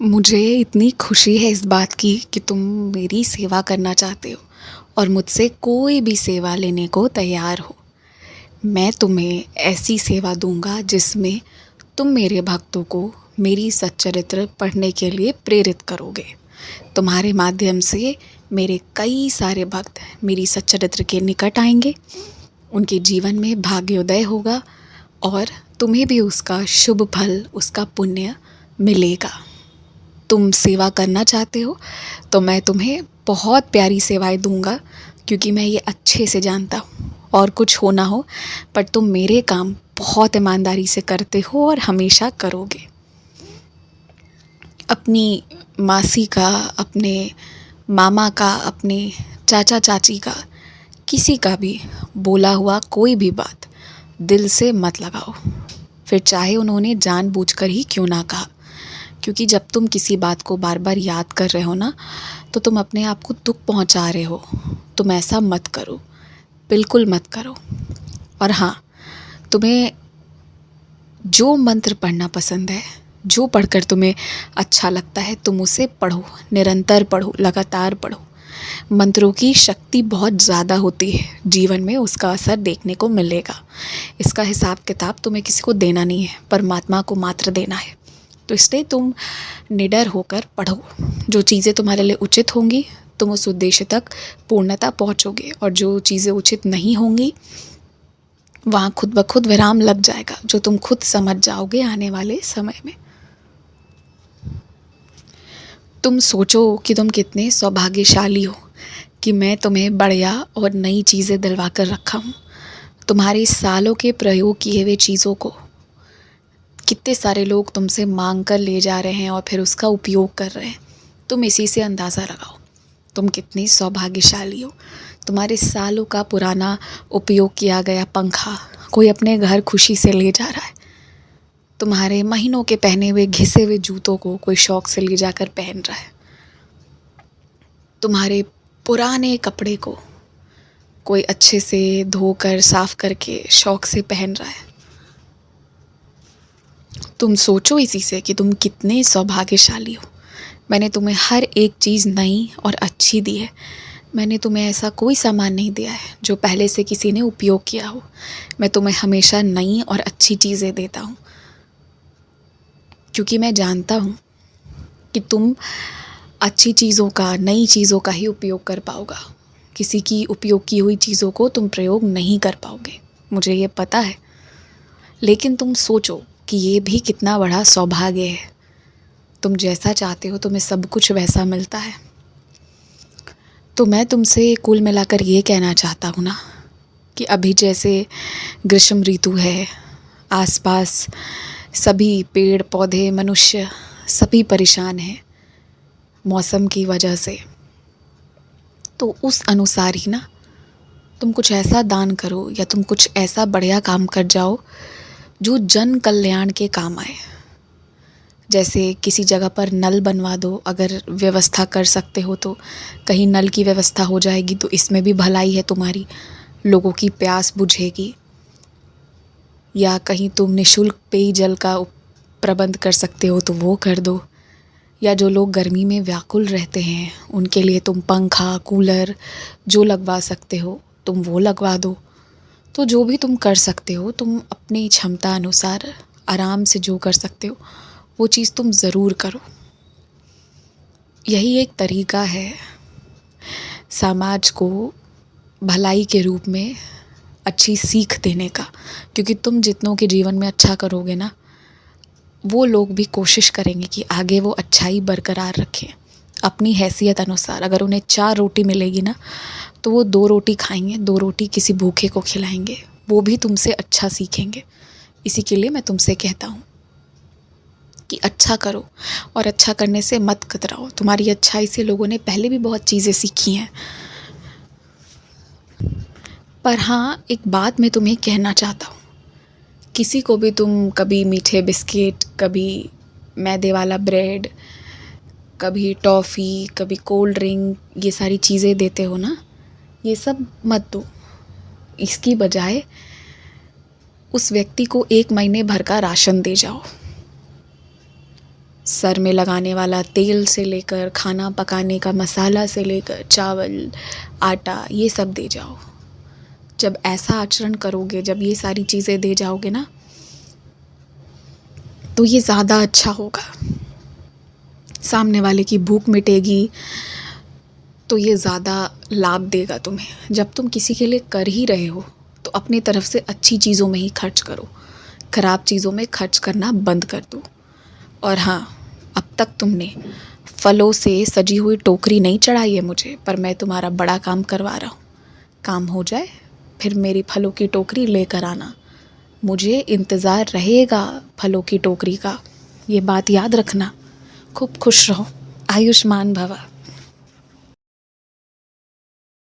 मुझे इतनी खुशी है इस बात की कि तुम मेरी सेवा करना चाहते हो और मुझसे कोई भी सेवा लेने को तैयार हो। मैं तुम्हें ऐसी सेवा दूंगा जिसमें तुम मेरे भक्तों को मेरी सच्चरित्र पढ़ने के लिए प्रेरित करोगे। तुम्हारे माध्यम से मेरे कई सारे भक्त मेरी सच्चरित्र के निकट आएंगे, उनके जीवन में भाग्योदय होगा और तुम्हें भी उसका शुभ फल, उसका पुण्य मिलेगा। तुम सेवा करना चाहते हो तो मैं तुम्हें बहुत प्यारी सेवाएं दूंगा, क्योंकि मैं ये अच्छे से जानता हूँ और कुछ हो ना हो पर तुम मेरे काम बहुत ईमानदारी से करते हो और हमेशा करोगे। अपनी मासी का, अपने मामा का, अपने चाचा चाची का, किसी का भी बोला हुआ कोई भी बात दिल से मत लगाओ, फिर चाहे उन्होंने जानबूझकर ही क्यों ना कहा। क्योंकि जब तुम किसी बात को बार बार याद कर रहे हो ना, तो तुम अपने आप को दुख पहुंचा रहे हो। तुम ऐसा मत करो, बिल्कुल मत करो। और हाँ, तुम्हें जो मंत्र पढ़ना पसंद है, जो पढ़कर तुम्हें अच्छा लगता है, तुम उसे पढ़ो, निरंतर पढ़ो, लगातार पढ़ो। मंत्रों की शक्ति बहुत ज़्यादा होती है, जीवन में उसका असर देखने को मिलेगा। इसका हिसाब किताब तुम्हें किसी को देना नहीं है, परमात्मा को मात्र देना है। तो इसलिए तुम निडर होकर पढ़ो। जो चीज़ें तुम्हारे लिए उचित होंगी, तुम उस उद्देश्य तक पूर्णता पहुँचोगे, और जो चीज़ें उचित नहीं होंगी, वहाँ खुद ब खुद विराम लग जाएगा, जो तुम खुद समझ जाओगे आने वाले समय में। तुम सोचो कि तुम कितने सौभाग्यशाली हो कि मैं तुम्हें बढ़िया और नई चीज़ें दिलवा कर रखा हूँ। तुम्हारे सालों के प्रयोग किए हुए चीज़ों को कितने सारे लोग तुमसे मांग कर ले जा रहे हैं और फिर उसका उपयोग कर रहे हैं। तुम इसी से अंदाज़ा लगाओ तुम कितनी सौभाग्यशाली हो। तुम्हारे सालों का पुराना उपयोग किया गया पंखा कोई अपने घर खुशी से ले जा रहा है। तुम्हारे महीनों के पहने हुए घिसे हुए जूतों को कोई शौक़ से ले जाकर पहन रहा है। तुम्हारे पुराने कपड़े को कोई अच्छे से धोकर साफ करके शौक़ से पहन रहा है। तुम सोचो इसी से कि तुम कितने सौभाग्यशाली हो। मैंने तुम्हें हर एक चीज़ नई और अच्छी दी है। मैंने तुम्हें ऐसा कोई सामान नहीं दिया है जो पहले से किसी ने उपयोग किया हो। मैं तुम्हें हमेशा नई और अच्छी चीज़ें देता हूँ, क्योंकि मैं जानता हूँ कि तुम अच्छी चीज़ों का, नई चीज़ों का ही उपयोग कर पाओगा। किसी की उपयोग की हुई चीज़ों को तुम प्रयोग नहीं कर पाओगे, मुझे ये पता है। लेकिन तुम सोचो कि ये भी कितना बड़ा सौभाग्य है। तुम जैसा चाहते हो तुम्हें सब कुछ वैसा मिलता है। तो मैं तुमसे कुल मिलाकर ये कहना चाहता हूँ ना, कि अभी जैसे ग्रीष्म ऋतु है, आसपास सभी पेड़ पौधे, मनुष्य सभी परेशान हैं मौसम की वजह से। तो उस अनुसार ही ना तुम कुछ ऐसा दान करो या तुम कुछ ऐसा बढ़िया काम कर जाओ जो जन कल्याण के काम आए। जैसे किसी जगह पर नल बनवा दो, अगर व्यवस्था कर सकते हो तो। कहीं नल की व्यवस्था हो जाएगी तो इसमें भी भलाई है तुम्हारी, लोगों की प्यास बुझेगी। या कहीं तुम निःशुल्क पेयजल का प्रबंध कर सकते हो तो वो कर दो। या जो लोग गर्मी में व्याकुल रहते हैं उनके लिए तुम पंखा, कूलर जो लगवा सकते हो तुम वो लगवा दो। तो जो भी तुम कर सकते हो, तुम अपनी क्षमता अनुसार आराम से जो कर सकते हो वो चीज़ तुम ज़रूर करो। यही एक तरीका है समाज को भलाई के रूप में अच्छी सीख देने का। क्योंकि तुम जितनों के जीवन में अच्छा करोगे ना, वो लोग भी कोशिश करेंगे कि आगे वो अच्छाई बरकरार रखें अपनी हैसियत अनुसार। अगर उन्हें 4 रोटी मिलेगी ना, तो वो 2 रोटी खाएंगे, 2 रोटी किसी भूखे को खिलाएंगे। वो भी तुमसे अच्छा सीखेंगे। इसी के लिए मैं तुमसे कहता हूँ कि अच्छा करो, और अच्छा करने से मत कतराओ। तुम्हारी अच्छाई से लोगों ने पहले भी बहुत चीज़ें सीखी हैं। पर हाँ, एक बात मैं तुम्हें कहना चाहता हूँ। किसी को भी तुम कभी मीठे बिस्किट, कभी मैदे वाला ब्रेड, कभी टॉफ़ी, कभी कोल्ड ड्रिंक, ये सारी चीज़ें देते हो ना, ये सब मत दो। इसकी बजाय उस व्यक्ति को 1 महीने भर का राशन दे जाओ। सर में लगाने वाला तेल से लेकर खाना पकाने का मसाला से लेकर चावल आटा ये सब दे जाओ। जब ऐसा आचरण करोगे, जब ये सारी चीज़ें दे जाओगे ना, तो ये ज़्यादा अच्छा होगा। सामने वाले की भूख मिटेगी, तो ये ज़्यादा लाभ देगा तुम्हें। जब तुम किसी के लिए कर ही रहे हो तो अपनी तरफ से अच्छी चीज़ों में ही खर्च करो, ख़राब चीज़ों में खर्च करना बंद कर दो। और हाँ, अब तक तुमने फलों से सजी हुई टोकरी नहीं चढ़ाई है मुझे, पर मैं तुम्हारा बड़ा काम करवा रहा हूँ। काम हो जाए फिर मेरी फलों की टोकरी लेकर आना, मुझे इंतज़ार रहेगा फलों की टोकरी का। ये बात याद रखना। खूब खुश रहो, आयुष्मान भवा।